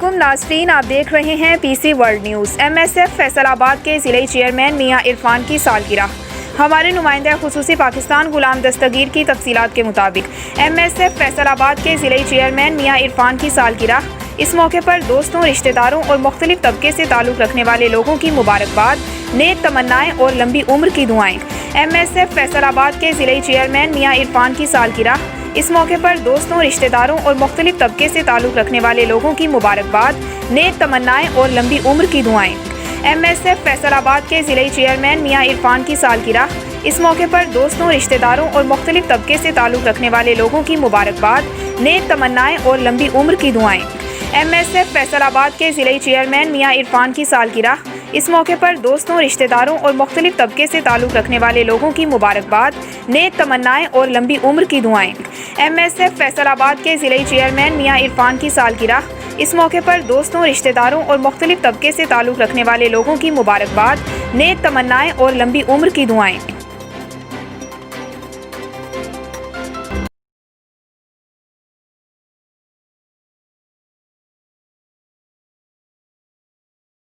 अस्सलामुअलैकुम नाज़रीन, आप देख रहे हैं PC world news. MSF Faisalabad के ज़िलई चेयरमैन मियां इरफान की सालगिरह। हमारे नुमाइंदा खुसूसी पाकिस्तान गुलाम दस्तगीर की तफसीलात के मुताबिक MSF फैसलाबाद के ज़िलई चेयरमैन मियां इरफान की सालगिरह। इस मौके पर दोस्तों, रिश्तेदारों और मुख्तलिफ तबके से ताल्लुक़ रखने वाले लोगों की मुबारकबाद, नेक तमन्नाएं और लंबी उम्र की दुआएं। MSF फैसलाबाद के ज़िलई चेयरमैन मियां इरफान की सालगिरह। इस मौके पर दोस्तों, रिश्तेदारों और मुख्तलिफ तबके से ताल्लुक़ रखने वाले लोगों की मुबारकबाद, नेक तमन्नाएं और लंबी उम्र की दुआएं। MSF फैसलाबाद के ज़िलई चेयरमैन मियां इरफान की सालगिरह। इस मौके पर दोस्तों, रिश्तेदारों और मुख्तलिफ तबके से ताल्लुक़ रखने वाले लोगों की मुबारकबाद, नेक तमन्नाएं और लंबी उम्र की दुआएं। MSF फैसलाबाद के ज़िलई चेयरमैन मियां इरफान की सालगिरह। इस मौके पर दोस्तों, रिश्तेदारों और मुख्तलिफ तबके से ताल्लुक़ रखने वाले लोगों की मुबारकबाद, नेक तमन्नाएं और लंबी उम्र की दुआएं। MSF फैसलाबाद के ज़िलई चेयरमैन मियां इरफान की सालगिरह। इस मौके पर दोस्तों, रिश्तेदारों और मुख्तलिफ तबके से ताल्लुक़ रखने वाले लोगों की मुबारकबाद, नेक तमन्नाएं और लंबी उम्र की दुआएं।